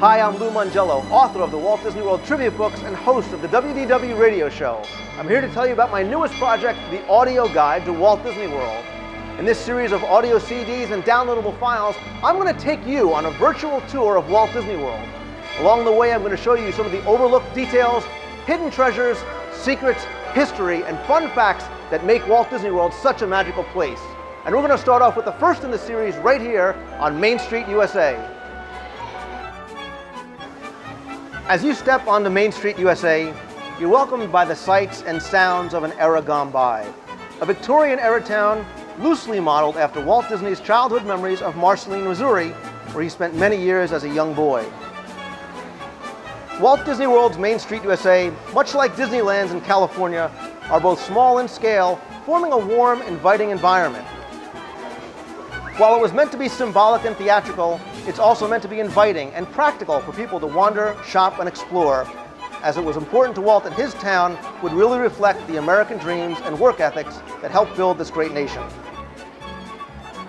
Hi, I'm Lou Mangello, author of the Walt Disney World Trivia Books and host of the WDW radio show. I'm here to tell you about my newest project, the Audio Guide to Walt Disney World. In this series of audio CDs and downloadable files, I'm going to take you on a virtual tour of Walt Disney World. Along the way, I'm going to show you some of the overlooked details, hidden treasures, secrets, history, and fun facts that make Walt Disney World such a magical place. And we're going to start off with the first in the series right here on Main Street, USA. As you step onto Main Street, USA, you're welcomed by the sights and sounds of an era gone by. A Victorian-era town loosely modeled after Walt Disney's childhood memories of Marceline, Missouri, where he spent many years as a young boy. Walt Disney World's Main Street, USA, much like Disneyland's in California, are both small in scale, forming a warm, inviting environment. While it was meant to be symbolic and theatrical, it's also meant to be inviting and practical for people to wander, shop, and explore, as it was important to Walt that his town would really reflect the American dreams and work ethics that helped build this great nation.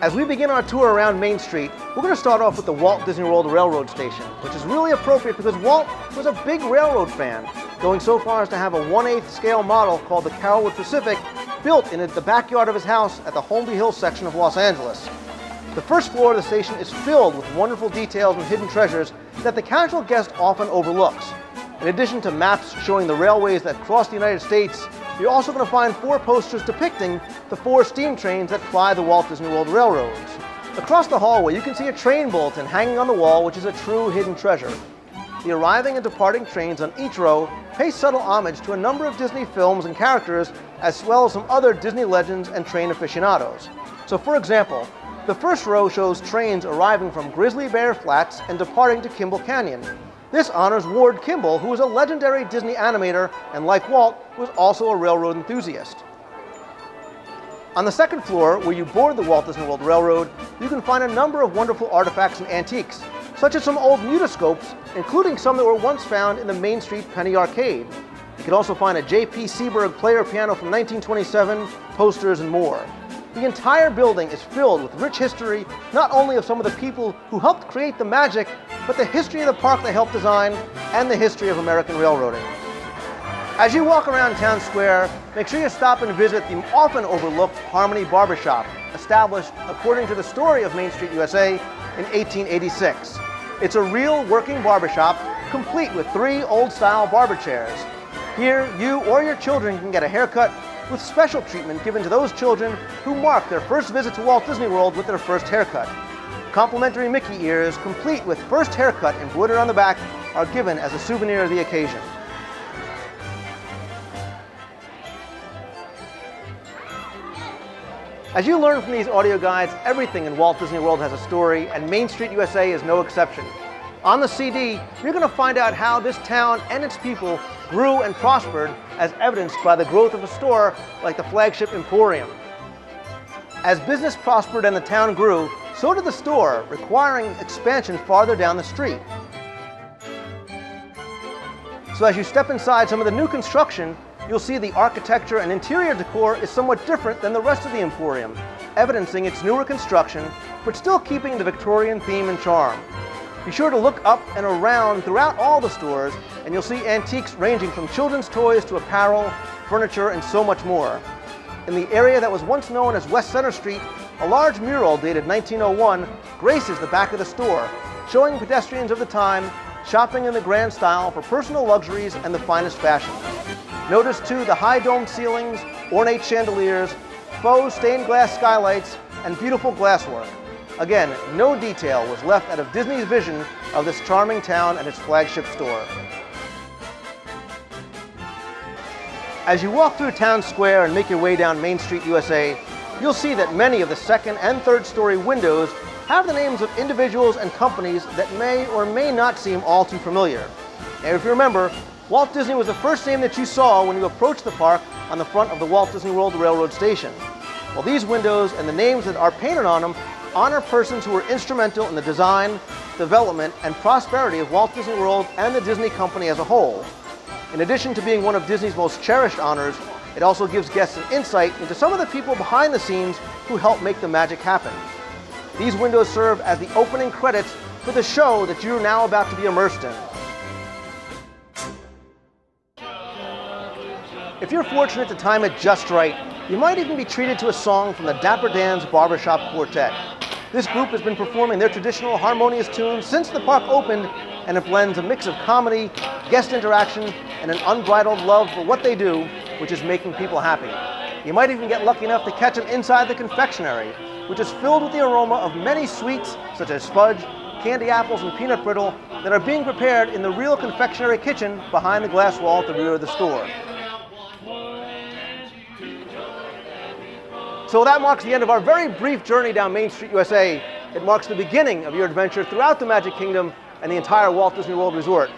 As we begin our tour around Main Street, we're going to start off with the Walt Disney World Railroad Station, which is really appropriate because Walt was a big railroad fan, going so far as to have a 1/8 scale model called the Carolwood Pacific built in the backyard of his house at the Holmby Hill section of Los Angeles. The first floor of the station is filled with wonderful details and hidden treasures that the casual guest often overlooks. In addition to maps showing the railways that cross the United States, you're also going to find 4 posters depicting the 4 steam trains that ply the Walt Disney World railroads. Across the hallway, you can see a train bulletin hanging on the wall, which is a true hidden treasure. The arriving and departing trains on each row pay subtle homage to a number of Disney films and characters, as well as some other Disney legends and train aficionados. So for example, the first row shows trains arriving from Grizzly Bear Flats and departing to Kimball Canyon. This honors Ward Kimball, who was a legendary Disney animator and, like Walt, was also a railroad enthusiast. On the second floor, where you board the Walt Disney World Railroad, you can find a number of wonderful artifacts and antiques, such as some old mutoscopes, including some that were once found in the Main Street Penny Arcade. You can also find a J.P. Seberg player piano from 1927, posters, and more. The entire building is filled with rich history, not only of some of the people who helped create the magic, but the history of the park they helped design and the history of American railroading. As you walk around Town Square, make sure you stop and visit the often overlooked Harmony Barbershop, established according to the story of Main Street, USA in 1886. It's a real working barbershop, complete with 3 old-style barber chairs. Here, you or your children can get a haircut with special treatment given to those children who mark their first visit to Walt Disney World with their first haircut. Complimentary Mickey ears, complete with first haircut embroidered on the back, are given as a souvenir of the occasion. As you learn from these audio guides, everything in Walt Disney World has a story, and Main Street, USA is no exception. On the CD, you're going to find out how this town and its people grew and prospered, as evidenced by the growth of a store like the flagship Emporium. As business prospered and the town grew, so did the store, requiring expansion farther down the street. So as you step inside some of the new construction, you'll see the architecture and interior decor is somewhat different than the rest of the Emporium, evidencing its newer construction, but still keeping the Victorian theme and charm. Be sure to look up and around throughout all the stores, and you'll see antiques ranging from children's toys to apparel, furniture, and so much more. In the area that was once known as West Center Street, a large mural dated 1901 graces the back of the store, showing pedestrians of the time shopping in the grand style for personal luxuries and the finest fashions. Notice too the high domed ceilings, ornate chandeliers, faux stained glass skylights, and beautiful glasswork. Again, no detail was left out of Disney's vision of this charming town and its flagship store. As you walk through Town Square and make your way down Main Street, USA, you'll see that many of the second and third story windows have the names of individuals and companies that may or may not seem all too familiar. And if you remember, Walt Disney was the first name that you saw when you approached the park on the front of the Walt Disney World Railroad Station. Well, these windows and the names that are painted on them honor persons who were instrumental in the design, development, and prosperity of Walt Disney World and the Disney Company as a whole. In addition to being one of Disney's most cherished honors, it also gives guests an insight into some of the people behind the scenes who help make the magic happen. These windows serve as the opening credits for the show that you're now about to be immersed in. If you're fortunate to time it just right, you might even be treated to a song from the Dapper Dan's Barbershop Quartet. This group has been performing their traditional harmonious tunes since the park opened, and it blends a mix of comedy, guest interaction, and an unbridled love for what they do, which is making people happy. You might even get lucky enough to catch them inside the confectionery, which is filled with the aroma of many sweets such as fudge, candy apples, and peanut brittle that are being prepared in the real confectionery kitchen behind the glass wall at the rear of the store. So that marks the end of our very brief journey down Main Street, USA. It marks the beginning of your adventure throughout the Magic Kingdom and the entire Walt Disney World Resort.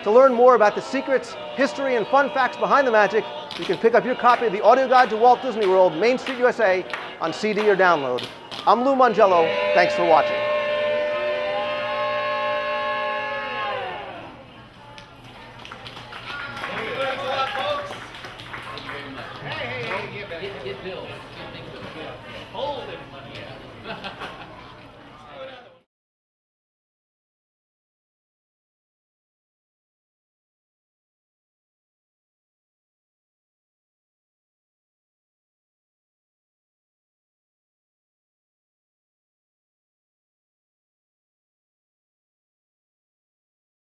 To learn more about the secrets, history, and fun facts behind the magic, you can pick up your copy of the audio guide to Walt Disney World, Main Street, USA on CD or download. I'm Lou Mangello. Thanks for watching.